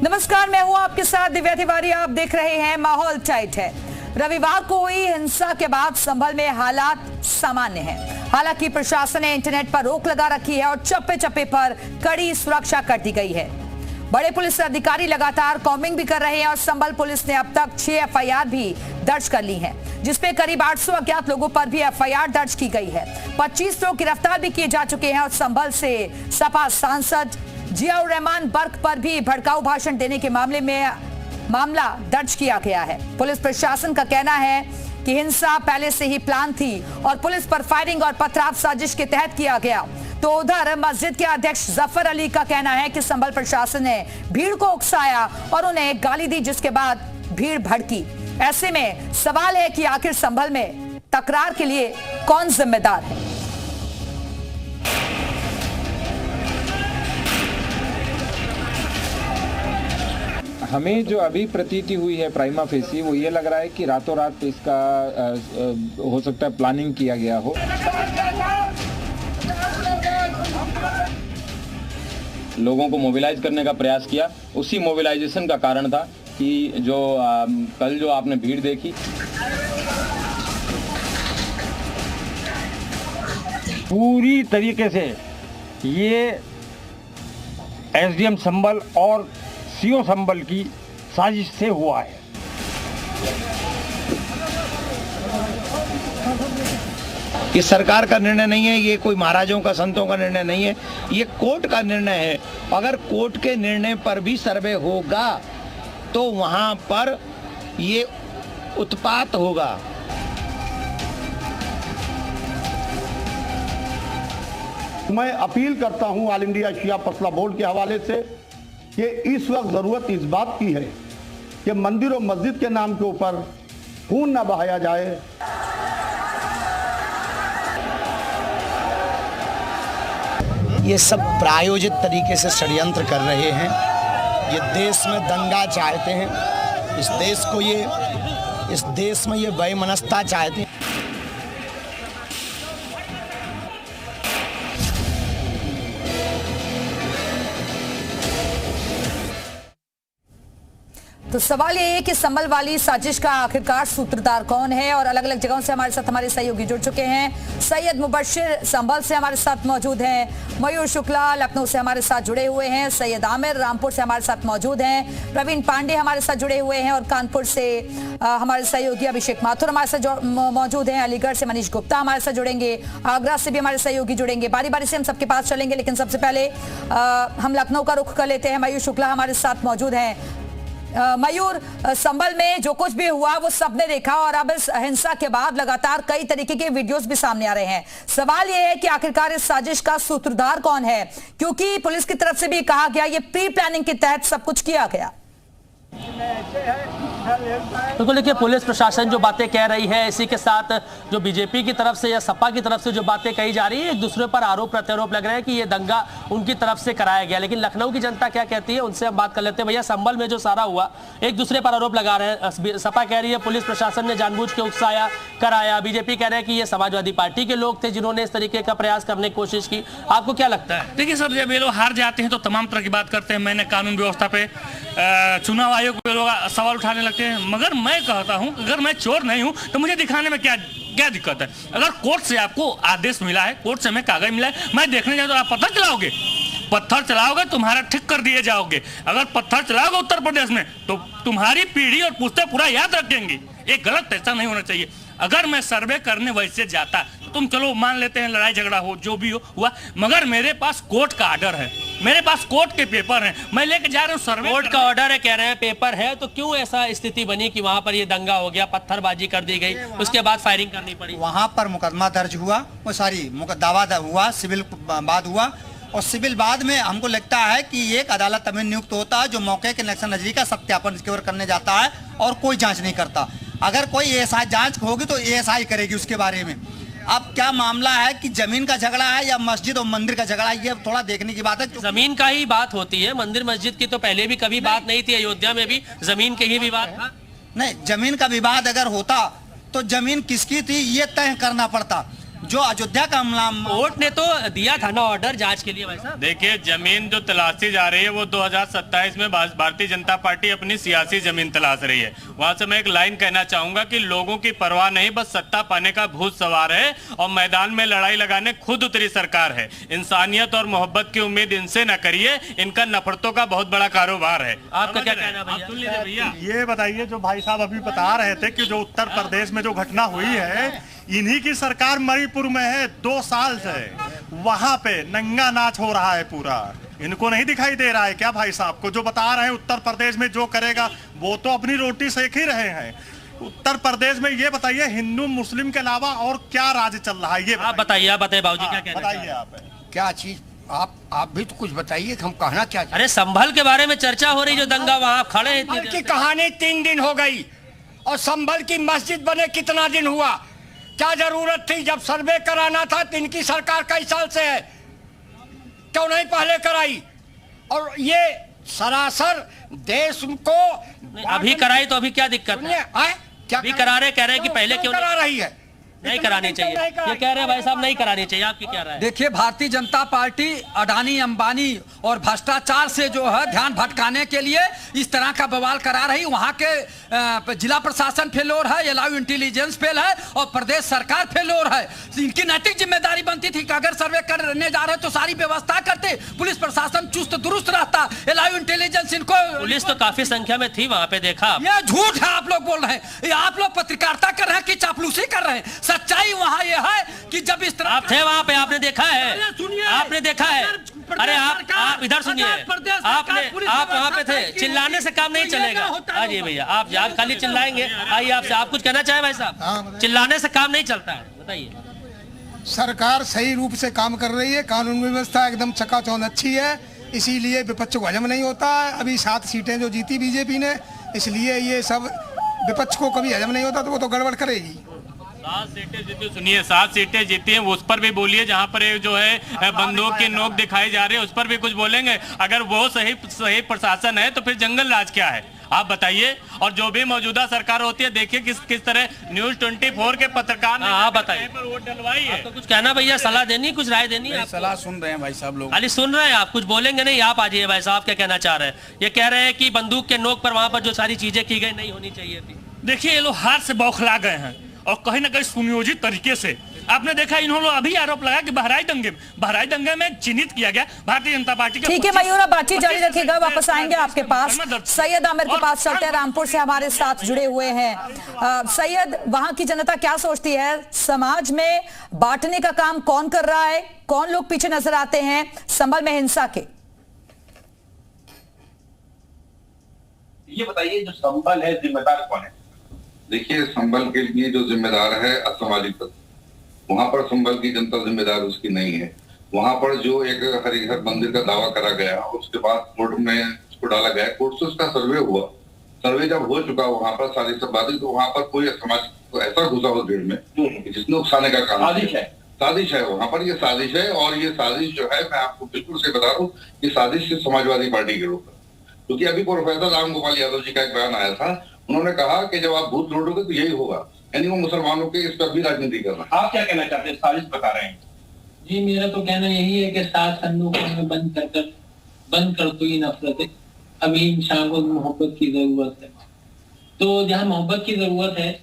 नमस्कार, मैं हूं आपके साथ दिव्या तिवारी। आप देख रहे हैं माहौल टाइट है। रविवार को हुई हिंसा के बाद संभल में हालात सामान्य हैं। हालांकि प्रशासन ने इंटरनेट पर रोक लगा रखी है और चप्पे चप्पे पर कड़ी सुरक्षा कर दी गई है। बड़े पुलिस अधिकारी लगातार कॉम्बिंग भी कर रहे हैं और संभल पुलिस ने अब तक 6 एफआईआर भी दर्ज कर ली हैं, जिसपे करीब 800 अज्ञात लोगों पर भी एफआईआर दर्ज की गई है। 25 लोग गिरफ्तार भी किए जा चुके हैं और संभल से सपा सांसद जियाउर रहमान बर्क पर भी भड़काऊ भाषण देने के मामले में मामला दर्ज किया गया है। पुलिस प्रशासन का कहना है कि हिंसा पहले से ही प्लान थी और पुलिस पर फायरिंग और पथराव साजिश के तहत किया गया। तो उधर मस्जिद के अध्यक्ष जफर अली का कहना है कि संभल प्रशासन ने भीड़ को उकसाया और उन्हें गाली दी, जिसके बाद भीड़ भड़की। ऐसे में सवाल है कि आखिर संभल में तकरार के लिए कौन जिम्मेदार है। हमें जो अभी प्रतीति हुई है प्राइमा फेसी, वो ये लग रहा है कि रातों रात इसका हो सकता है प्लानिंग किया गया हो। लोगों को मोबिलाइज करने का प्रयास किया, उसी मोबिलाइजेशन का कारण था कि जो कल जो आपने भीड़ देखी। पूरी तरीके से ये एसडीएम संभल और सीओ संभल की साजिश से हुआ है। ये सरकार का निर्णय नहीं है, ये कोई महाराजों का संतों का निर्णय नहीं है, ये कोर्ट का निर्णय है। अगर कोर्ट के निर्णय पर भी सर्वे होगा तो वहां पर ये उत्पात होगा। मैं अपील करता हूं ऑल इंडिया शिया फैसला बोर्ड के हवाले से कि इस वक्त जरूरत इस बात की है कि मंदिर और मस्जिद के नाम के ऊपर खून न बहाया जाए। ये सब प्रायोजित तरीके से षड्यंत्र कर रहे हैं। ये देश में दंगा चाहते हैं, इस देश में ये वैमनस्यता चाहते हैं। तो सवाल ये है कि संभल वाली साजिश का आखिरकार सूत्रधार कौन है। और अलग अलग जगहों से हमारे साथ हमारे सहयोगी जुड़ चुके हैं। सैयद मुबशिर संभल से हमारे साथ मौजूद हैं, मयूर शुक्ला लखनऊ से हमारे साथ जुड़े हुए हैं, सैयद आमिर रामपुर से हमारे साथ मौजूद हैं, प्रवीण पांडे हमारे साथ जुड़े हुए हैं और कानपुर से हमारे सहयोगी अभिषेक माथुर हमारे साथ मौजूद हैं, अलीगढ़ से मनीष गुप्ता हमारे साथ जुड़ेंगे, आगरा से भी हमारे सहयोगी जुड़ेंगे। बारी बारी से हम सबके पास चलेंगे, लेकिन सबसे पहले हम लखनऊ का रुख कर लेते हैं। मयूर शुक्ला हमारे साथ मौजूद हैं। मयूर, संभल में जो कुछ भी हुआ वो सबने देखा और अब इस हिंसा के बाद लगातार कई तरीके के वीडियोस भी सामने आ रहे हैं। सवाल ये है कि आखिरकार इस साजिश का सूत्रधार कौन है, क्योंकि पुलिस की तरफ से भी कहा गया ये प्री प्लानिंग के तहत सब कुछ किया गया। बिल्कुल, देखिए पुलिस प्रशासन जो बातें कह रही है, इसी के साथ जो बीजेपी की तरफ से या सपा की तरफ से जो बातें कही जा रही है, एक दूसरे पर आरोप प्रत्यारोप लग रहे हैं कि ये दंगा उनकी तरफ से कराया गया। लेकिन लखनऊ की जनता क्या कहती है, उनसे हम बात कर लेते हैं। भैया, संभल में जो सारा हुआ, एक दूसरे पर आरोप लगा रहे हैं। सपा कह रही है पुलिस प्रशासन ने जानबूझ के उकसाया, कराया। बीजेपी कह रहे हैं कि ये समाजवादी पार्टी के लोग थे जिन्होंने इस तरीके का प्रयास करने की कोशिश की। आपको क्या लगता है? देखिए सर, जब ये लोग हार जाते हैं तो तमाम तरह की बात करते हैं। मैंने कानून व्यवस्था पे, चुनाव आयोग पे लोग सवाल उठाने लगते हैं। मगर मैं कहता हूं, अगर मैं चोर नहीं हूं तो मुझे दिखाने में क्या दिक्कत है? अगर कोर्ट से आपको आदेश मिला है, कोर्ट से हमें कागज मिला है, मैं देखने जाऊँ तो आप पत्थर चलाओगे, तुम्हारा ठीक कर दिए जाओगे। अगर पत्थर चलाओगे उत्तर प्रदेश में तो तुम्हारी पीढ़ी और पुश्तें पूरा याद रखेंगी। ये गलत, ऐसा नहीं होना चाहिए। अगर मैं सर्वे करने वैसे जाता तो तुम चलो मान लेते हैं लड़ाई झगड़ा हो, जो भी हो हुआ, मगर मेरे पास कोर्ट का ऑर्डर है, मेरे पास कोर्ट के पेपर हैं, मैं लेके जा रहा हूँ सर्वे। कोर्ट का ऑर्डर है, कह रहे हैं पेपर है, तो क्यों ऐसा स्थिति बनी कि वहां पर ये दंगा हो गया, पत्थरबाजी कर दी गई, उसके बाद फायरिंग करनी पड़ी? वहां पर मुकदमा दर्ज हुआ, वो सारी दावा हुआ, सिविल बाद हुआ और सिविल बाद में हमको लगता है कि एक अदालत में नियुक्त होता है जो मौके के नजदीकी का सत्यापन करने जाता है और कोई जांच नहीं करता। अगर कोई एएसआई जांच होगी तो एएसआई करेगी उसके बारे में। अब क्या मामला है कि जमीन का झगड़ा है या मस्जिद और मंदिर का झगड़ा है, ये थोड़ा देखने की बात है। जमीन का ही बात होती है, मंदिर मस्जिद की तो पहले भी कभी बात नहीं थी। अयोध्या में भी जमीन के ही विवाद था। नहीं, जमीन का विवाद अगर होता तो जमीन किसकी थी ये तय करना पड़ता। जो अयोध्या का मामला, कोर्ट ने तो दिया था ना ऑर्डर जांच के लिए भाई साहब। देखिए, जमीन जो तलाशी जा रही है वो 2027 में भारतीय जनता पार्टी अपनी सियासी जमीन तलाश रही है। वहां से मैं एक लाइन कहना चाहूंगा कि लोगों की परवाह नहीं, बस सत्ता पाने का भूत सवार है और मैदान में लड़ाई लगाने खुद उतरी सरकार है। इंसानियत और मोहब्बत की उम्मीद इनसे न करिए, इनका नफरतों का बहुत बड़ा कारोबार है। आपका क्या कहना है भैया? सुन लीजिए भैया, ये बताइए, जो भाई साहब अभी बता रहे थे कि जो उत्तर प्रदेश में जो घटना हुई है, इन्हीं की सरकार मणिपुर में है 2 साल से, वहां पे नंगा नाच हो रहा है पूरा। इनको नहीं दिखाई दे रहा है क्या भाई साहब को? जो बता रहे हैं उत्तर प्रदेश में जो करेगा वो तो अपनी रोटी सेक ही रहे हैं। उत्तर प्रदेश में ये बताइए, हिंदू मुस्लिम के अलावा और क्या राज चल रहा है? ये आप बताइए बाबूजी, क्या कहना बताइए आप। क्या चीज आप भी तो कुछ बताइए, हम कहना क्या? अरे संभल के बारे में चर्चा हो रही, जो दंगा वहां खड़े हैं संभल की कहानी 3 दिन हो गई और संभल की मस्जिद बने कितना दिन हुआ? क्या जरूरत थी? जब सर्वे कराना था तो इनकी सरकार कई साल से है, क्यों नहीं पहले कराई? और ये सरासर देश को अभी कराई तो अभी क्या दिक्कत है? क्या अभी करा रहे, कह रहे हैं कि पहले क्यों करा रही है? नहीं करानी चाहिए, ये कह रहे हैं भाई साहब नहीं करानी चाहिए। आपकी क्या राय है? देखिए, भारतीय जनता पार्टी अडानी अंबानी और भ्रष्टाचार से जो है ध्यान भटकाने के लिए इस तरह का बवाल करा रही। वहां के जिला प्रशासन फेलोर है, अलाउ इंटेलिजेंस फेल है और प्रदेश सरकार फेलोर है। इनकी नैतिक जिम्मेदारी बनती थी कि अगर सर्वे करने जा रहे तो सारी व्यवस्था करते, पुलिस प्रशासन चुस्त दुरुस्त रहता, अलाउ इंटेलिजेंस इनको। पुलिस तो काफी संख्या में थी वहां पे, देखा। ये झूठ है, आप लोग बोल रहे हैं। आप लोग पत्रकारिता कर रहे हैं कि चापलूसी कर रहे हैं? सच्चाई वहां यह है कि जब इस तरह आप थे वहां पे, आपने देखा है, आपने देखा है। अरे आप इधर सुनिए, आप वहां पे थे, चिल्लाने से काम नहीं चलेगा। हाँ जी भैया, आप जहाँ खाली चिल्लाएंगे। आइए, आपसे आप कुछ कहना चाहे भाई साहब? चिल्लाने से काम नहीं चलता है, बताइए। सरकार सही रूप से काम कर रही है, कानून व्यवस्था एकदम चकाचौंध अच्छी है, इसीलिए विपक्ष को हजम नहीं होता है। अभी 7 सीटें जो जीती बीजेपी ने, इसलिए ये सब विपक्ष को कभी हजम नहीं होता, तो वो तो गड़बड़ करेगी। 7 सीटें जीती, सुनिए 7 सीटें जीती हैं, उस पर भी बोलिए। जहां पर जो है बंदूक की नोक दिखाई जा रही है, उस पर भी कुछ बोलेंगे? अगर वो सही प्रशासन है तो फिर जंगल राज क्या है, आप बताइए। और जो भी मौजूदा सरकार होती है, देखिए किस तरह न्यूज 24 के पत्रकार ने बताइए पर वोट डलवाई है। तो कुछ कहना भैया, सलाह देनी, कुछ राय देनी है? सलाह सुन रहे हैं भाई साहब लोग, खाली सुन रहे हैं आप, कुछ बोलेंगे नहीं? आप आ जाइए भाई साहब, क्या कहना चाह रहे हैं? ये कह रहे हैं कि बंदूक के नोक पर वहां पर जो सारी चीजें की गई नहीं होनी चाहिए थी। देखिए, ये लोग हाथ से बौखला गए हैं और कहीं ना कहीं सुनियोजित तरीके से। आपने देखा, इन्होंने अभी आरोप लगाया कि बहराइच दंगे में चिन्हित किया गया भारतीय जनता पार्टी के। ठीक है मयूर, आप बातचीत जारी रखिएगा, वापस आएंगे आपके पास। सैयद आमिर के पास चलते हैं, रामपुर से हमारे साथ जुड़े हुए हैं। सैयद, वहां की जनता क्या सोचती है? समाज में बांटने का काम कौन कर रहा है? कौन लोग पीछे नजर आते हैं संभल में हिंसा के? ये बताइए, जो संभल है जिम्मेदार कौन है? देखिए, संभल के लिए जो जिम्मेदार है असामाजिक तत्व, वहां पर संभल की जनता जिम्मेदार उसकी नहीं है। वहां पर जो एक हरिहर मंदिर का दावा करा गया, उसके बाद कोर्ट में उसको डाला गया, कोर्ट से उसका सर्वे हुआ। सर्वे जब हो चुका वहां पर सारी सब बातें, तो वहां पर कोई असामाजिक ऐसा घुसा हो भीड़ में जिसने उकसाने का काम साजिश है। वहां पर ये साजिश है, और ये साजिश जो है, मैं आपको बिल्कुल से बता दूं, ये साजिश है समाजवादी पार्टी के ऊपर। क्योंकि अभी प्रोफेसर राम गोपाल यादव जी का एक बयान आया था, उन्होंने कहा कि जब आप भूत लौटोगे तो यही होगा, यानी वो मुसलमानों के इस पर भी राजनीति कर रहे हैं। आप क्या कहना चाहते हैं? साजिश बता रहे हैं जी। मेरा तो कहना यही है कि 7 संदूकों में बंद कर दो ये नफरतें। अभी इंसान को मोहब्बत की जरूरत है, तो जहाँ मोहब्बत की जरूरत है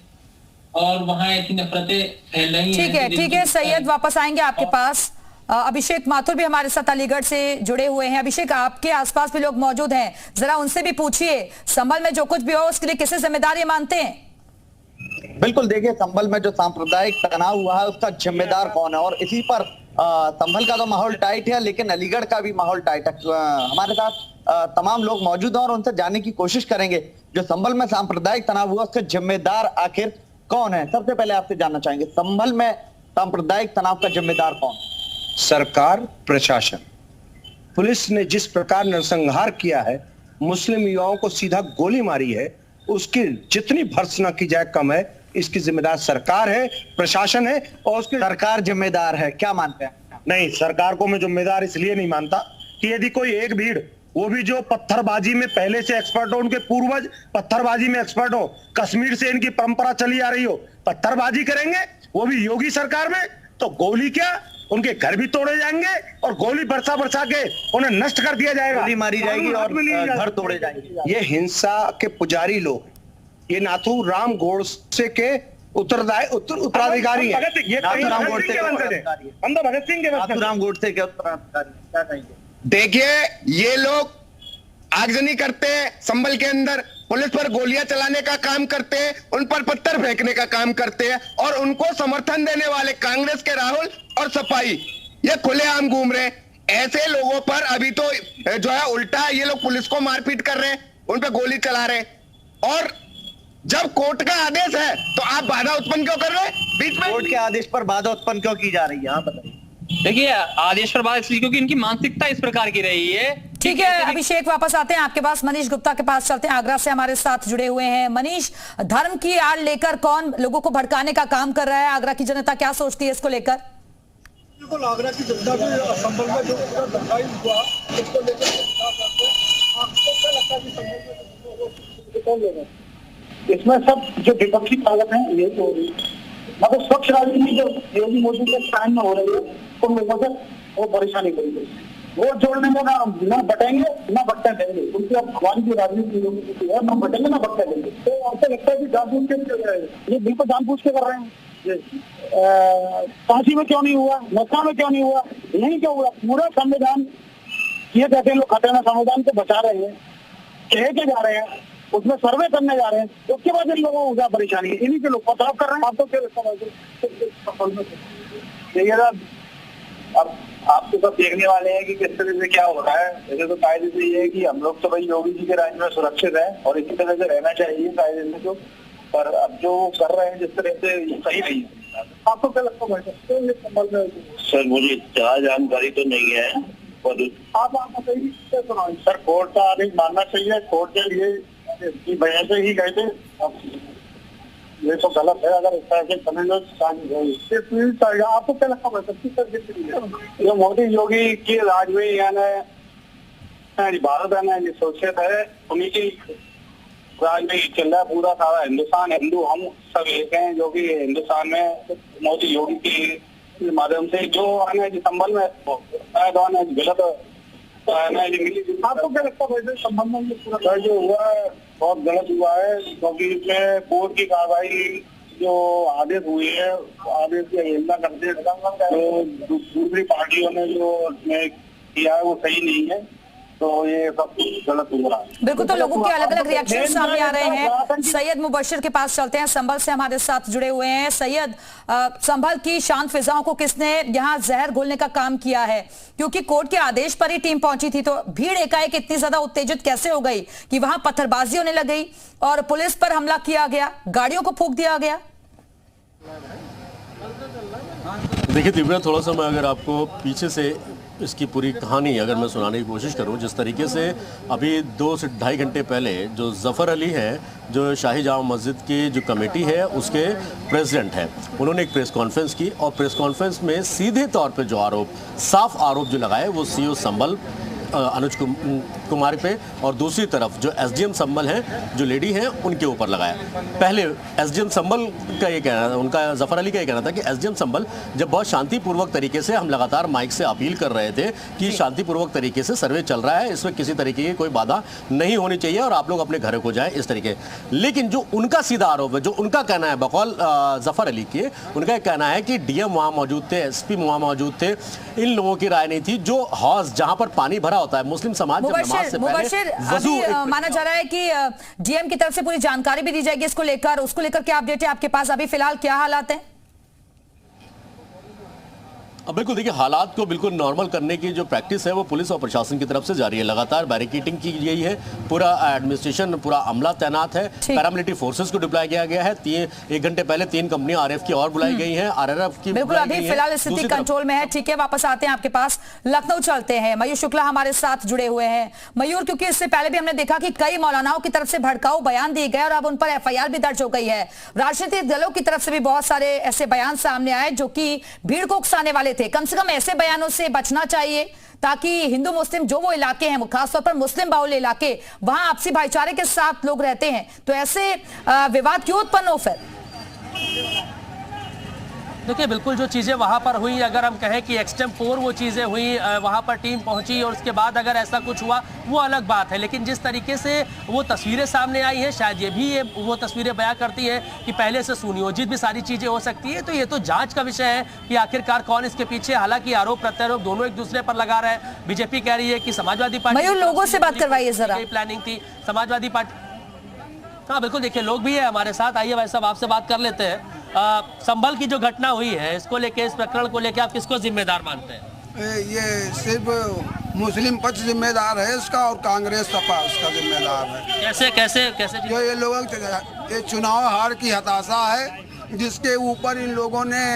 और वहाँ ऐसी नफरतें फैल रही हैं। ठीक है सैयद, वापस आएंगे आपके पास। अभिषेक माथुर भी हमारे साथ अलीगढ़ से जुड़े हुए हैं। अभिषेक, आपके आसपास भी लोग मौजूद हैं, जरा उनसे भी पूछिए, संभल में जो कुछ भी हो उसके लिए किसे जिम्मेदारी मानते हैं? बिल्कुल, देखिए, संभल में जो सांप्रदायिक तनाव हुआ है उसका जिम्मेदार कौन है, और इसी पर संभल का तो माहौल टाइट है, लेकिन अलीगढ़ का भी माहौल टाइट है। हमारे साथ तमाम लोग मौजूद हैं और उनसे जानने की कोशिश करेंगे जो संभल में सांप्रदायिक तनाव हुआ उसके जिम्मेदार आखिर कौन है। सबसे पहले आपसे जानना चाहेंगे, संभल में सांप्रदायिक तनाव का जिम्मेदार कौन? सरकार, प्रशासन। पुलिस ने जिस प्रकार नरसंहार किया है, मुस्लिम युवाओं को सीधा गोली मारी है, उसकी जितनी भर्त्सना की जाए कम है। इसकी जिम्मेदार सरकार है, प्रशासन है, और उसकी सरकार जिम्मेदार है, क्या मानते हैं? नहीं, सरकार को मैं जिम्मेदार इसलिए नहीं मानता कि यदि कोई एक भीड़, वो भी जो पत्थरबाजी में पहले से एक्सपर्ट हो, उनके पूर्वज पत्थरबाजी में एक्सपर्ट हो, कश्मीर से इनकी परंपरा चली आ रही हो, पत्थरबाजी करेंगे वो भी योगी सरकार में, तो गोली क्या, उनके घर भी तोड़े जाएंगे और गोली बरसा बरसा के उन्हें नष्ट कर दिया जाएगा, गोली मारी जाएगी और घर तोड़े जाएंगे। ये हिंसा के पुजारी लोग, ये नाथूराम गोडसे के उत्तराधिकारी हैं। नाथूराम गोडसे के उत्तराधिकारी। देखिए, ये लोग आगजनी करते हैं, संभल के अंदर पुलिस पर गोलियां चलाने का काम करते हैं, उन पर पत्थर फेंकने का काम करते हैं, और उनको समर्थन देने वाले कांग्रेस के राहुल और सपाई ये खुलेआम घूम रहे हैं। ऐसे लोगों पर अभी तो जो है उल्टा ये लोग पुलिस को मारपीट कर रहे हैं, उन पर गोली चला रहे हैं। और जब कोर्ट का आदेश है तो आप बाधा उत्पन्न क्यों कर रहे हैं बीच में? कोर्ट के आदेश पर बाधा उत्पन्न क्यों की जा रही है, आप बताइए। देखिए, आदेश पर बात इसलिए क्योंकि इनकी मानसिकता इस प्रकार की रही है। ठीक है अभिषेक, वापस आते हैं आपके पास। मनीष गुप्ता के पास चलते हैं, आगरा से हमारे साथ जुड़े हुए हैं। मनीष, धर्म की आड़ लेकर कौन लोगों को भड़काने का काम कर रहा है? आगरा की जनता क्या सोचती है इसको लेकर? बिल्कुल, आगरा की जनता भी संभल में जो दंगाई हुआ उसको लेकर इसमें सब जो विपक्षी ताकत है ये तो मतलब स्वच्छ राजनीति जो योगी मोदी के टाइम में हो रही है उन लोगों से वो परेशानी हो रही है। वोट जोड़ने में ना बटेंगे ना बट्टे देंगे, उनकी अब हमारी जो राजनीति है ना बटेंगे ना बट्टे देंगे। तो आपको लगता है कि जानबूझ के ये बिल्कुल जानबूझ के कर रहे हैं। काशी में क्यों नहीं हुआ, नशा में क्यों नहीं हुआ, नहीं क्यों हुआ? पूरा संविधान ये कहते हैं लोग खतरनाक संविधान को बचा रहे हैं, कह के जा रहे हैं, उसमें सर्वे करने जा रहे हैं, उसके बाद इन लोगों को क्या परेशानी है? इन्हीं के लोग पथराव कर रहे हैं। आपको क्या लगता है? देखिए अब आपको सब देखने वाले हैं कि किस तरह से क्या हो रहा है। जैसे तो कायदे से ये है कि हम लोग तो भाई योगी जी के राज्य में सुरक्षित है और इसी तरह से रहना चाहिए कायदे से, जो पर अब जो कर रहे हैं जिस तरह से सही नहीं है। आपको क्या लगता है? सर मुझे ज्यादा जानकारी तो नहीं है, और आप सर कोर्ट का आदेश मानना चाहिए। कोर्ट के लिए की वजह से ही गए थे, ये तो गलत है। अगर इस तरह से समझ लो आपको क्या लगता है? जो मोदी योगी के राज में यानी भारत है ना ये सुरक्षित है, उन्हीं की राज में चल रहा है पूरा सारा हिंदुस्तान। हिंदू हम सब एक हैं, जो कि हिंदुस्तान में मोदी योगी के माध्यम से जो है संबल में गलत आपको क्या लगता है? संबंध में पूरा जो हुआ है बहुत गलत हुआ है, क्योंकि इसमें कोर्ट की कार्रवाई जो आदेश हुए हैं आदेश की अवहेलना करते हैं, तो दूसरी पार्टियों ने जो किया है वो सही नहीं है, तो ये सब गलत हो रहा है। बिल्कुल, तो लोगों के अलग अलग रिएक्शन सामने आ रहे हैं। सैयद मुबशिर के पास चलते हैं, संभल से हमारे साथ जुड़े हुए हैं। सैयद, संभल की शांत फिजाओं को किसने यहाँ जहर घोलने का काम किया है? क्योंकि कोर्ट के आदेश पर ही टीम पहुंची थी, तो भीड़ एकाएक इतनी ज्यादा उत्तेजित कैसे हो गई कि वहां पत्थरबाजी होने लग गई और पुलिस पर हमला किया गया, गाड़ियों को फूंक दिया गया? देखिए दिव्या, थोड़ा सा मैं अगर आपको पीछे से इसकी पूरी कहानी अगर मैं सुनाने की कोशिश करूं, जिस तरीके से अभी 2 से ढाई घंटे पहले जो जफ़र अली हैं, जो शाही जामा मस्जिद की जो कमेटी है उसके प्रेसिडेंट हैं, उन्होंने एक प्रेस कॉन्फ्रेंस की और प्रेस कॉन्फ्रेंस में सीधे तौर पे जो साफ आरोप जो लगाए वो सीओ संभल अनुज कुमार पे और दूसरी तरफ जो एसडीएम संभल हैं जो लेडी हैं उनके ऊपर लगाया। पहले एसडीएम संभल का ये कहना था, उनका जफ़र अली का ये कहना था कि एसडीएम संभल जब बहुत शांतिपूर्वक तरीके से हम लगातार माइक से अपील कर रहे थे कि शांतिपूर्वक तरीके से सर्वे चल रहा है, इसमें किसी तरीके की कोई बाधा नहीं होनी चाहिए और आप लोग अपने घरों को जाएं इस तरीके। लेकिन जो उनका सीधा आरोप है, जो उनका कहना है बकौल जफ़र अली के, उनका कहना है कि डीएम वहाँ मौजूद थे, एसपी वहाँ मौजूद थे, इन लोगों की राय नहीं थी। जो हौज जहाँ पर पानी भरा होता है, मुस्लिम समाज जब नमाज से पहले माना जा रहा है कि डीएम की तरफ से पूरी जानकारी भी दी जाएगी इसको लेकर, उसको लेकर क्या अपडेट है आपके पास? अभी फिलहाल क्या हालात हैं? अब बिल्कुल देखिए, हालात को बिल्कुल नॉर्मल करने की जो प्रैक्टिस है वो पुलिस और प्रशासन की तरफ से जारी है। लगातार बैरिकेडिंग की गई है, पूरा एडमिनिस्ट्रेशन, पूरा अमला तैनात है, पैरामिलिट्री फोर्सेस को डिप्लॉय किया गया है। 1 घंटे पहले 3 कंपनियां आरएफ की और बुलाई गई हैं, आरआरएफ की बिल्कुल अभी फिलहाल स्थिति कंट्रोल में है। ठीक है, वापस आते हैं आपके पास, लखनऊ चलते हैं। मयूर शुक्ला हमारे साथ जुड़े हुए हैं। मयूर, क्योंकि इससे पहले भी हमने देखा कि कई मौलानाओं की तरफ से भड़काऊ बयान दिए गए और अब उन पर एफआईआर भी दर्ज हो गई है। राजनीतिक दलों की तरफ से भी बहुत सारे ऐसे बयान सामने आए जो कि भीड़ को उकसाने वाले थे। कम से कम ऐसे बयानों से बचना चाहिए ताकि हिंदू मुस्लिम जो वो इलाके हैं, खासतौर पर मुस्लिम बाहुल्य इलाके, वहां आपसी भाईचारे के साथ लोग रहते हैं, तो ऐसे विवाद क्यों उत्पन्न हो? फिर देखिए बिल्कुल जो चीज़ें वहाँ पर हुई, अगर हम कहें कि एक्सटेम्प 4 वो चीज़ें हुई, वहाँ पर टीम पहुँची और उसके बाद अगर ऐसा कुछ हुआ वो अलग बात है, लेकिन जिस तरीके से वो तस्वीरें सामने आई हैं शायद ये भी वो तस्वीरें बयां करती हैं कि पहले से सुनियोजित भी सारी चीज़ें हो सकती है। तो ये तो जांच का विषय है कि आखिरकार कौन इसके पीछे। हालांकि आरोप प्रत्यारोप दोनों एक दूसरे पर लगा रहे हैं। बीजेपी कह रही है कि समाजवादी पार्टी, मयूर लोगों से बात करवाइए जरा, प्लानिंग थी समाजवादी पार्टी। हाँ बिल्कुल, देखिए लोग भी है हमारे साथ, आइए भाई साहब आपसे बात कर लेते हैं। संभल की जो घटना हुई है इसको लेके, इस प्रकरण को लेके आप किसको जिम्मेदार मानते हैं? ये सिर्फ मुस्लिम पक्ष जिम्मेदार है इसका और कांग्रेस सपा उसका जिम्मेदार है। कैसे कैसे कैसे जो ये लोगों ये चुनाव हार की हताशा है जिसके ऊपर इन लोगों ने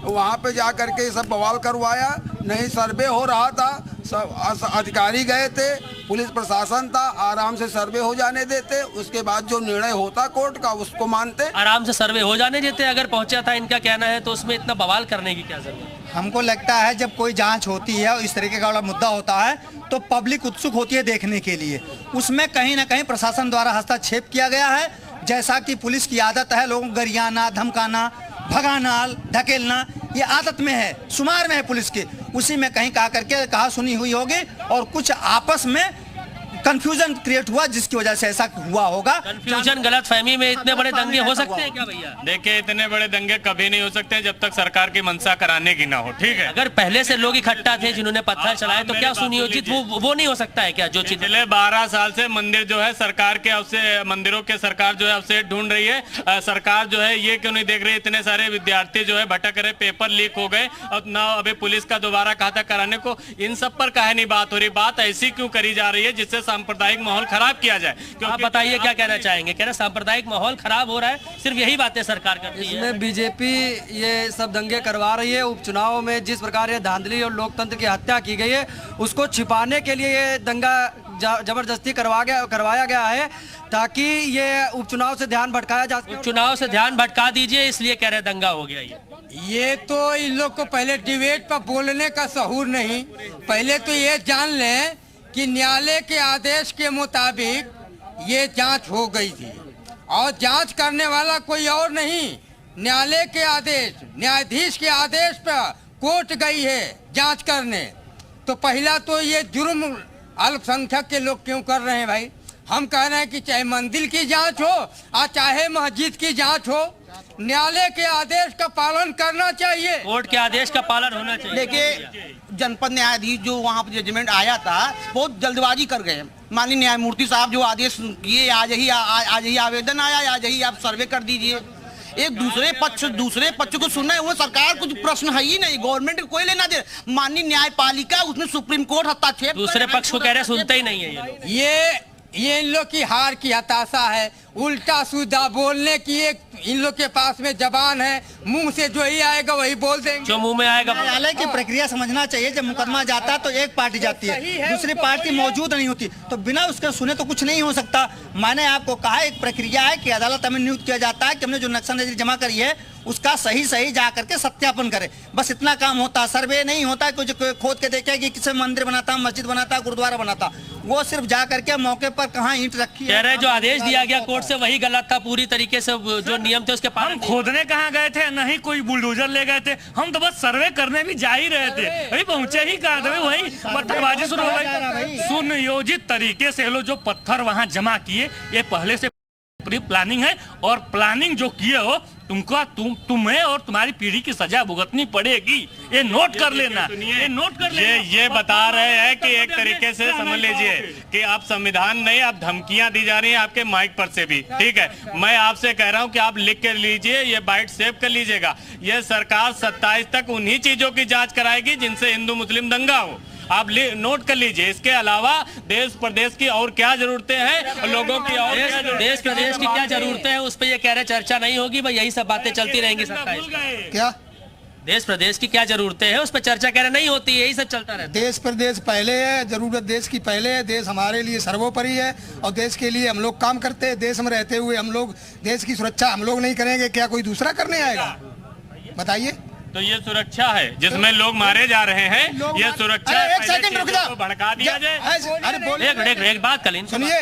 वहाँ पे जा करके सब बवाल करवाया। नहीं सर्वे हो रहा था, सब अधिकारी गए थे, पुलिस प्रशासन था, आराम से सर्वे हो जाने देते, उसके बाद जो निर्णय होता कोर्ट का उसको मानते। आराम से सर्वे हो जाने देते अगर पहुंचा था, इनका कहना है, तो उसमें इतना बवाल करने की क्या जरूरत है? हमको लगता है जब कोई जांच होती है और इस तरीके का बड़ा मुद्दा होता है तो पब्लिक उत्सुक होती है देखने के लिए। उसमें कहीं ना कहीं प्रशासन द्वारा हस्तक्षेप किया गया है, जैसा कि पुलिस की आदत है लोगों को गरियाना, धमकाना, भगाना, धकेलना, ये आदत में है, शुमार में है पुलिस के। उसी में कहीं कहा सुनी हुई होगी और कुछ आपस में कंफ्यूजन क्रिएट हुआ जिसकी वजह से ऐसा हुआ होगा। कंफ्यूजन, गलतफहमी में इतने बड़े दंगे हो सकते हैं क्या भैया? देखिए इतने बड़े दंगे कभी नहीं हो सकते जब तक सरकार की मंशा कराने की ना हो, ठीक है। अगर पहले से लोग इकट्ठा थे जिन्होंने पत्थर चलाए तो क्या सुनियोजित वो नहीं हो सकता है क्या? जो पिछले 12 साल से मंदिर जो है सरकार के अवशेष, मंदिरों के सरकार जो है अवशेष ढूंढ रही है। सरकार जो है ये क्यों नहीं देख रही? इतने सारे विद्यार्थी जो है भटक रहे, पेपर लीक हो गए और ना अभी पुलिस का दोबारा कहा था कराने को। इन सब पर काहे नहीं बात हो रही? बात ऐसी क्यों करी जा रही है जिससे सांप्रदायिक माहौल खराब किया जाए? आप बताइए क्या कहना चाहेंगे? कह रहे सांप्रदायिक माहौल खराब हो रहा है, सिर्फ यही बातें सरकार करती है। इसमें बीजेपी ये सब दंगे करवा रही है। उपचुनाव में जिस प्रकार ये धांधली और लोकतंत्र की हत्या की गई है उसको छिपाने के लिए ये दंगा जबरदस्ती करवाया गया है ताकि ये उपचुनाव से ध्यान भटकाया जा सके। चुनाव से ध्यान भटका दीजिए इसलिए कह रहे दंगा हो गया। ये तो इन लोग को पहले डिबेट पर बोलने का सहूर नहीं। पहले तो ये जान लें कि न्यायालय के आदेश के मुताबिक ये जांच हो गई थी और जांच करने वाला कोई और नहीं, न्यायालय के आदेश, न्यायाधीश के आदेश पर कोर्ट गई है जांच करने। तो पहला तो ये जुर्म अल्पसंख्यक के लोग क्यों कर रहे हैं भाई? हम कह रहे हैं कि चाहे मंदिर की जांच हो और चाहे मस्जिद की जांच हो, न्यायालय के आदेश का पालन करना चाहिए, कोर्ट के आदेश का पालन होना चाहिए। देखिए जनपद न्यायाधीश जो वहाँ पर जजमेंट आया था बहुत जल्दबाजी कर गए। माननीय न्यायमूर्ति साहब जो आदेश ये आज ही आवेदन आया, आज ही आप सर्वे कर दीजिए। एक दूसरे पक्ष को सुनना है, वो सरकार कुछ प्रश्न है ही नहीं, गवर्नमेंट को कोई लेना दे। माननीय न्यायपालिका उसमें सुप्रीम कोर्ट हस्तक्षेप, दूसरे पक्ष को कह रहे सुनते ही नहीं है। ये इन लोग की हार की हताशा है, उल्टा सीधा बोलने की एक इन लोग के पास में जबान है, मुंह से जो ही आएगा वही बोल देंगे, जो मुंह में आएगा। न्यायालय की प्रक्रिया समझना चाहिए। जब मुकदमा जाता है तो एक पार्टी जाती है, दूसरी पार्टी मौजूद नहीं होती, तो बिना उसके सुने तो कुछ नहीं हो सकता। मैंने आपको कहा एक प्रक्रिया है कि अदालत में नियुक्त किया जाता है कि हमने जो नक्शा नजरी जमा करी है उसका सही जा करके सत्यापन करे, बस इतना काम होता है। सर्वे नहीं होता, कुछ खोद के देखे कि किसी मंदिर बनाता, मस्जिद बनाता, गुरुद्वारा बनाता, वो सिर्फ जा करके मौके पर कहाँ ईंट रखी कह रहे जो आदेश दिया गया कोर्ट से वही गलत था, पूरी तरीके से जो नियम थे उसके पालन। खोदने कहाँ गए थे? नहीं कोई बुलडोजर ले गए थे, हम तो बस सर्वे करने भी जा ही रहे थे, अभी पहुंचे ही कहाँ थे, वही पत्थरबाजी शुरू हो गई। सुनियोजित तरीके से लोग जो पत्थर वहां जमा किए, ये पहले से प्री प्लानिंग है और प्लानिंग जो किए हो तुम्हें और तुम्हारी पीढ़ी की सजा भुगतनी पड़ेगी। ये नोट कर लेना, ये नोट कर लेना। ये बता रहे हैं कि एक तरीके से समझ लीजिए कि आप संविधान नहीं, आप धमकियां दी जा रही हैं आपके माइक पर से भी, ठीक है। मैं आपसे कह रहा हूं कि आप लिख के लीजिए, ये बाइट सेव कर लीजिएगा। ये सरकार 27 तक उन्हीं चीजों की जांच कराएगी जिनसे हिंदू मुस्लिम दंगा हो, आप नोट कर लीजिए। इसके अलावा देश प्रदेश की और क्या जरूरतें हैं, लोगों की और देश प्रदेश की क्या जरूरतें हैं, उस पर ये कह रहे चर्चा नहीं होगी भाई, यही सब बातें चलती रहेंगी। क्या देश प्रदेश की क्या जरूरतें हैं उस पर चर्चा कह रहे नहीं होती, यही सब चलता रहता है। देश प्रदेश पहले है, जरूरत देश की पहले है, देश हमारे लिए सर्वोपरि है और देश के लिए हम लोग काम करते हैं। देश में रहते हुए हम लोग देश की सुरक्षा हम लोग नहीं करेंगे, क्या कोई दूसरा करने आएगा? बताइए। तो ये सुरक्षा है जिसमें लोग मारे जा रहे हैं, ये सुरक्षा एक सेकंड रुक जा, भड़का दिया जाए। अरे एक बात कलीन सुनिए,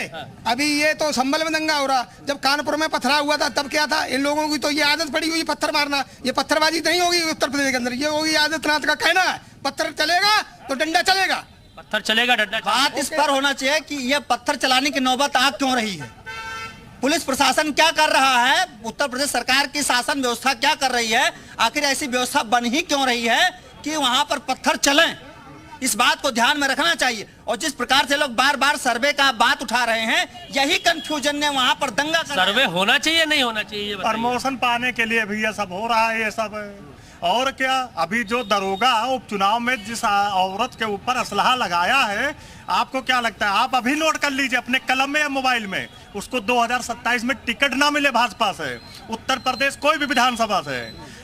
अभी ये तो संभल में दंगा हो रहा, जब कानपुर में पथरा हुआ था तब क्या था, इन लोगों की तो ये आदत पड़ी हुई पत्थर मारना, ये पत्थरबाजी नहीं होगी उत्तर प्रदेश के अंदर, ये होगी आदित्यनाथ का कहना है, पत्थर चलेगा तो डंडा चलेगा, पत्थर चलेगा डंडा। बात इस पर होना चाहिए कि यह पत्थर चलाने की नौबत आ क्यों रही है, पुलिस प्रशासन क्या कर रहा है, उत्तर प्रदेश सरकार की शासन व्यवस्था क्या कर रही है, आखिर ऐसी व्यवस्था बन ही क्यों रही है कि वहां पर पत्थर चलें। इस बात को ध्यान में रखना चाहिए। और जिस प्रकार से लोग बार बार सर्वे का बात उठा रहे हैं, यही कंफ्यूजन ने वहां पर दंगा कर सर्वे होना चाहिए नहीं होना चाहिए, प्रमोशन पाने के लिए भी ये सब हो रहा है, ये सब और क्या। अभी जो दरोगा उपचुनाव में जिस औरत के ऊपर असलहा लगाया है, आपको क्या लगता है, आप अभी नोट कर लीजिए अपने कलम में या मोबाइल में, उसको 2027 में टिकट ना मिले भाजपा से, उत्तर प्रदेश कोई भी विधानसभा से,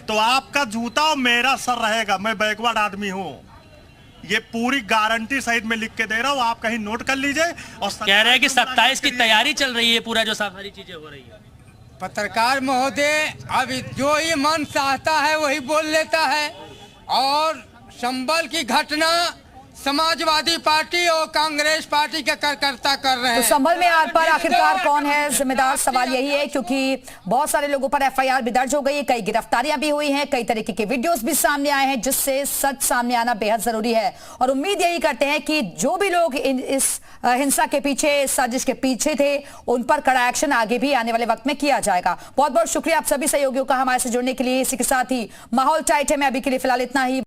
तो आपका जूता और मेरा सर रहेगा। मैं बैकवर्ड आदमी हूँ, ये पूरी गारंटी सहित में लिख के दे रहा हूँ, आप कहीं नोट कर लीजिए। और कह रहे हैं कि 27 की तैयारी चल रही है, पूरा जो सारी चीजें हो रही है। पत्रकार महोदय, अब जो ही मन चाहता है वही बोल लेता है, और संभल की घटना समाजवादी पार्टी और कांग्रेस पार्टी के कार्यकर्ता कर रहे हैं। तो संभल में आर पार आखिरकार कौन है जिम्मेदार, सवाल यही है, क्योंकि बहुत सारे लोगों पर एफआईआर भी दर्ज हो गई है, कई गिरफ्तारियां भी हुई हैं, कई तरीके के वीडियोस भी सामने आए हैं, जिससे सच सामने आना बेहद जरूरी है। और उम्मीद यही करते हैं कि जो भी लोग इस हिंसा के पीछे, इस साजिश के पीछे थे, उन पर कड़ा एक्शन आगे भी आने वाले वक्त में किया जाएगा। बहुत बहुत शुक्रिया आप सभी सहयोगियों का हमारे से जुड़ने के लिए। इसी के साथ ही माहौल टाइट है में अभी के लिए फिलहाल इतना ही।